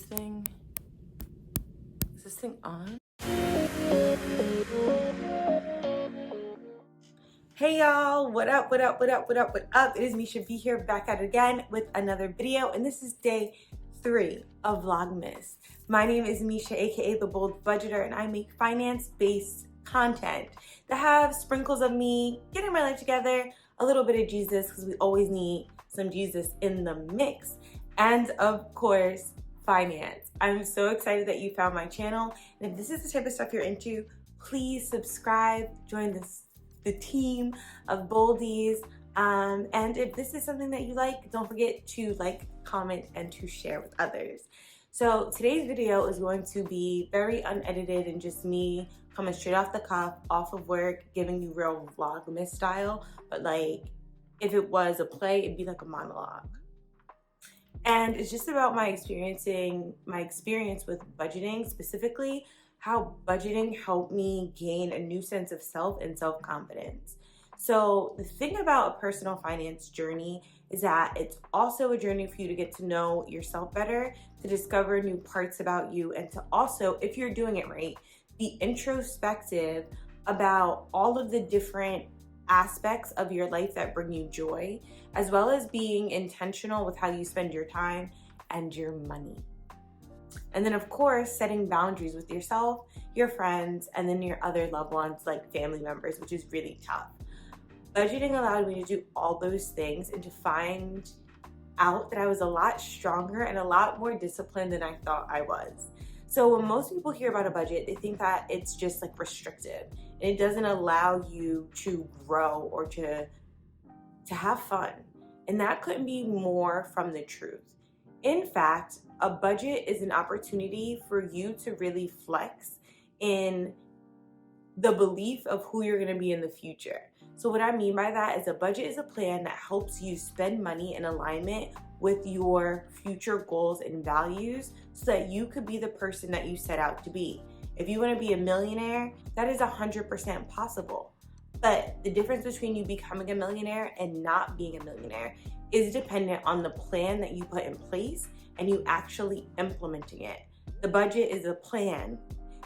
thing? Is this thing on? Hey y'all, what up, what up, what up, what up, what up? It is Miesha B here, back at it again with another video, and this is day 3 of Vlogmas. My name is Miesha, aka The Bold Budgeter, and I make finance-based content that have sprinkles of me getting my life together, a little bit of Jesus, because we always need some Jesus in the mix, and of course, finance. I'm so excited that you found my channel, and if this is the type of stuff you're into, please subscribe, join the team of boldies, and if this is something that you like, don't forget to like, comment, and to share with others. So today's video is going to be very unedited and just me coming straight off the cuff, off of work, giving you real Vlogmas style, but like if it was a play, it'd be like a monologue. And it's just about my experience with budgeting, specifically how budgeting helped me gain a new sense of self and self-confidence. So the thing about a personal finance journey is that it's also a journey for you to get to know yourself better, to discover new parts about you, and to also, if you're doing it right, be introspective about all of the different aspects of your life that bring you joy, as well as being intentional with how you spend your time and your money. And then of course, setting boundaries with yourself, your friends, and then your other loved ones like family members, which is really tough. Budgeting allowed me to do all those things and to find out that I was a lot stronger and a lot more disciplined than I thought I was. So when most people hear about a budget, they think that it's just like restrictive and it doesn't allow you to grow or to have fun. And that couldn't be more from the truth. In fact, a budget is an opportunity for you to really flex in the belief of who you're going to be in the future. So what I mean by that is a budget is a plan that helps you spend money in alignment with your future goals and values so that you could be the person that you set out to be. If you want to be a millionaire, that is 100% possible. But the difference between you becoming a millionaire and not being a millionaire is dependent on the plan that you put in place and you actually implementing it. The budget is a plan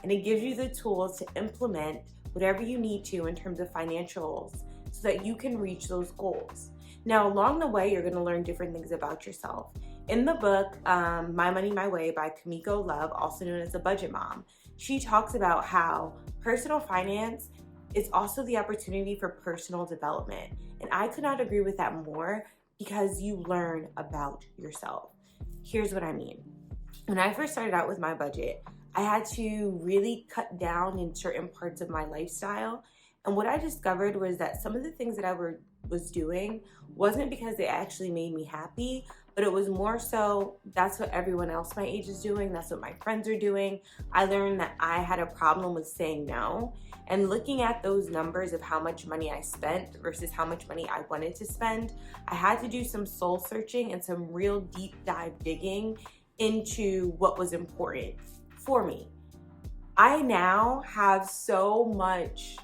and it gives you the tools to implement whatever you need to in terms of financials so that you can reach those goals. Now, along the way, you're gonna learn different things about yourself. In the book, My Money, My Way by Kamiko Love, also known as The Budget Mom, she talks about how personal finance is also the opportunity for personal development. And I could not agree with that more because you learn about yourself. Here's what I mean. When I first started out with my budget, I had to really cut down in certain parts of my lifestyle. And what I discovered was that some of the things that I was doing wasn't because they actually made me happy, but it was more so that's what everyone else my age is doing. That's what my friends are doing. I learned that I had a problem with saying no. And looking at those numbers of how much money I spent versus how much money I wanted to spend, I had to do some soul searching and some real deep dive digging into what was important for me. I now have so much,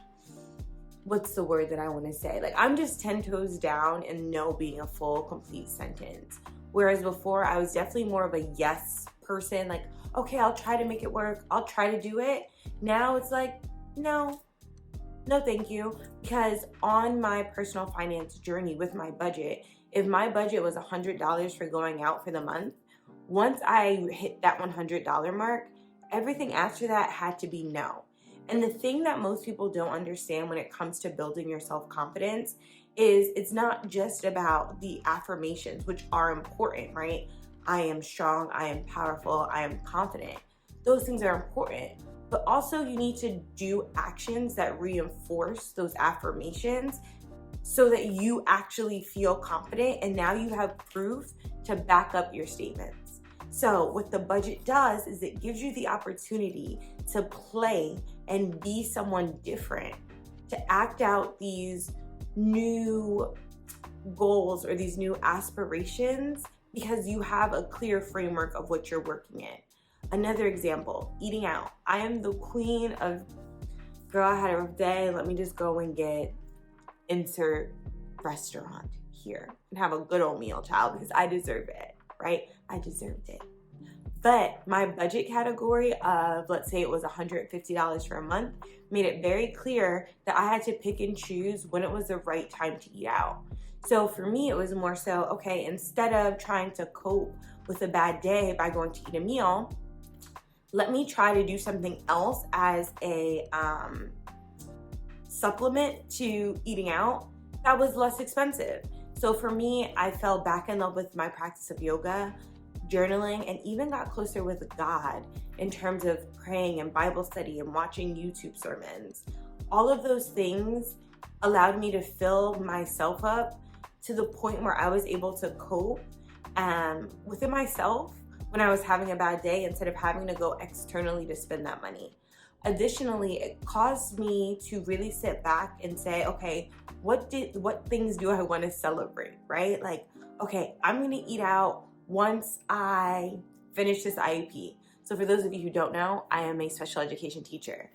what's the word that I want to say? Like I'm just 10 toes down and no being a full, complete sentence. Whereas before I was definitely more of a yes person, like, okay, I'll try to make it work. I'll try to do it. Now it's like, no thank you. Because on my personal finance journey with my budget, if my budget was $100 for going out for the month, once I hit that $100 mark, everything after that had to be no. And the thing that most people don't understand when it comes to building your self-confidence is it's not just about the affirmations, which are important, right? I am strong, I am powerful, I am confident. Those things are important. But also you need to do actions that reinforce those affirmations so that you actually feel confident and now you have proof to back up your statements. So what the budget does is it gives you the opportunity to play and be someone different, to act out these new goals or these new aspirations because you have a clear framework of what you're working in. Another example, eating out. I am the queen of, girl, I had a rough day, let me just go and get insert restaurant here and have a good old meal, child, because I deserve it, right? I deserved it. But my budget category of, let's say it was $150 for a month, made it very clear that I had to pick and choose when it was the right time to eat out. So for me, it was more so, okay, instead of trying to cope with a bad day by going to eat a meal, let me try to do something else as a supplement to eating out that was less expensive. So for me, I fell back in love with my practice of yoga, journaling, and even got closer with God in terms of praying and Bible study and watching YouTube sermons. All of those things allowed me to fill myself up to the point where I was able to cope within myself when I was having a bad day instead of having to go externally to spend that money. Additionally, it caused me to really sit back and say, okay, what things do I want to celebrate, right? Like, okay, I'm going to eat out once I finish this IEP. So for those of you who don't know, I am a special education teacher.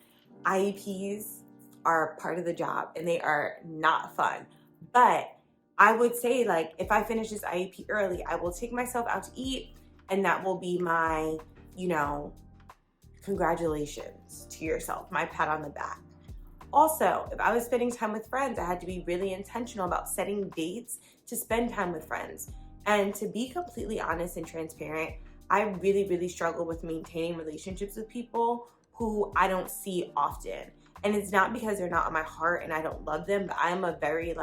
IEPs are part of the job and they are not fun. But I would say, like, if I finish this IEP early, I will take myself out to eat, and that will be my, congratulations to yourself, my pat on the back. Also, if I was spending time with friends, I had to be really intentional about setting dates to spend time with friends. And to be completely honest and transparent, I really, really struggle with maintaining relationships with people who I don't see often. And it's not because they're not on my heart and I don't love them, but I'm a very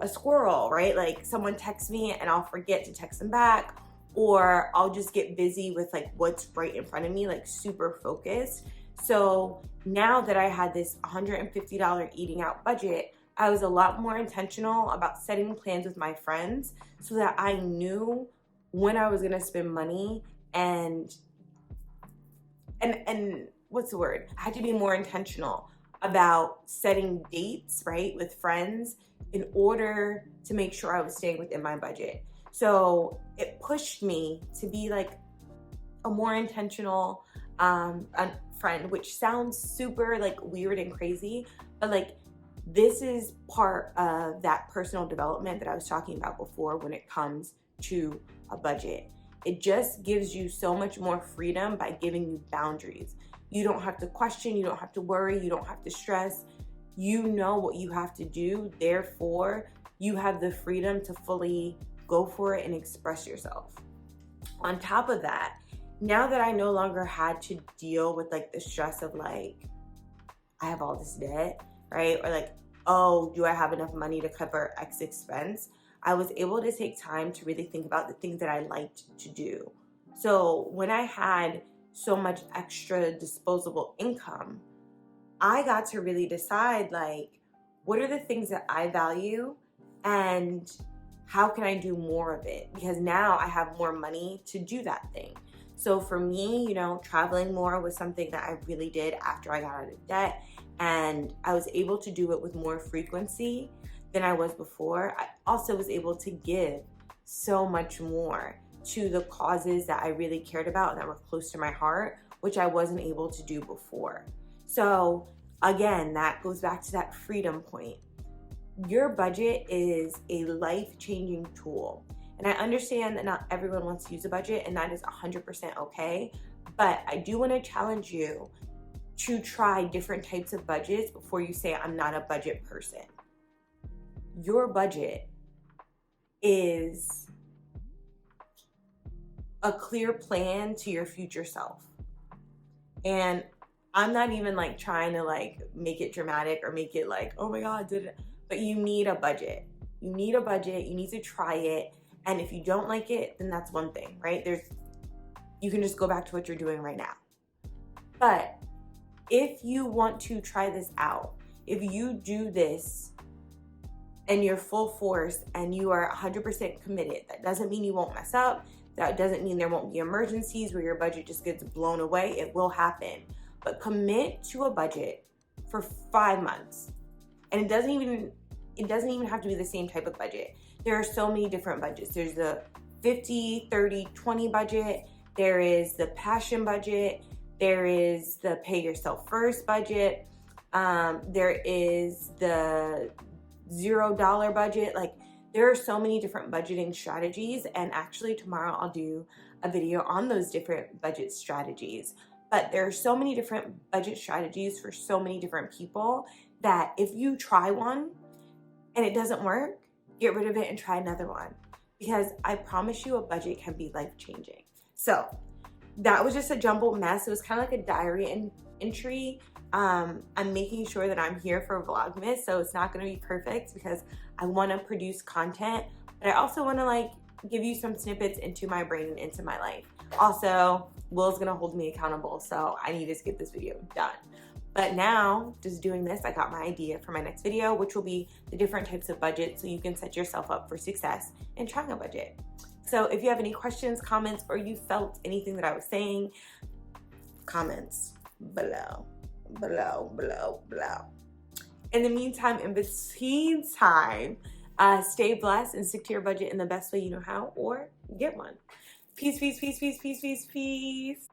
a squirrel, right? Like, someone texts me and I'll forget to text them back, or I'll just get busy with what's right in front of me, super focused. So now that I had this $150 eating out budget, I was a lot more intentional about setting plans with my friends so that I knew when I was gonna spend money and what's the word? I had to be more intentional about setting dates, right, with friends in order to make sure I was staying within my budget. So it pushed me to be a more intentional friend, which sounds super weird and crazy, but this is part of that personal development that I was talking about before when it comes to a budget. It just gives you so much more freedom by giving you boundaries. You don't have to question, you don't have to worry, you don't have to stress. You know what you have to do, therefore you have the freedom to fully go for it and express yourself. On top of that, now that I no longer had to deal with the stress of I have all this debt, right? Or oh, do I have enough money to cover X expense? I was able to take time to really think about the things that I liked to do. So when I had so much extra disposable income, I got to really decide what are the things that I value and how can I do more of it? Because now I have more money to do that thing. So for me, traveling more was something that I really did after I got out of debt, and I was able to do it with more frequency than I was before. I also was able to give so much more to the causes that I really cared about and that were close to my heart, which I wasn't able to do before. So again, that goes back to that freedom point. Your budget is a life-changing tool. And I understand that not everyone wants to use a budget, and that is 100% okay. But I do want to challenge you to try different types of budgets before you say, I'm not a budget person. Your budget is a clear plan to your future self. And I'm not even trying to make it dramatic or make it oh my God, but you need a budget. You need a budget. You need to try it. And if you don't like it, then that's one thing, right? You can just go back to what you're doing right now. But if you want to try this out, if you do this and you're full force and you are 100% committed, that doesn't mean you won't mess up. That doesn't mean there won't be emergencies where your budget just gets blown away. It will happen. But commit to a budget for 5 months. And it doesn't even have to be the same type of budget. There are so many different budgets. There's the 50, 30, 20 budget. There is the passion budget. There is the pay yourself first budget. There is the $0 budget. There are so many different budgeting strategies, and actually tomorrow I'll do a video on those different budget strategies. But there are so many different budget strategies for so many different people that if you try one and it doesn't work, get rid of it and try another one, because I promise you a budget can be life-changing. So that was just a jumbled mess. It was kind of like a diary entry. I'm making sure that I'm here for Vlogmas, so it's not going to be perfect because I want to produce content, but I also want to like give you some snippets into my brain and into my life. Also, Will's going to hold me accountable, so I need to get this video done. But now, just doing this, I got my idea for my next video, which will be the different types of budgets so you can set yourself up for success in trying a budget. So if you have any questions, comments, or you felt anything that I was saying, comments below. In the meantime, in between time, stay blessed and stick to your budget in the best way you know how, or get one. Peace, peace, peace, peace, peace, peace, peace.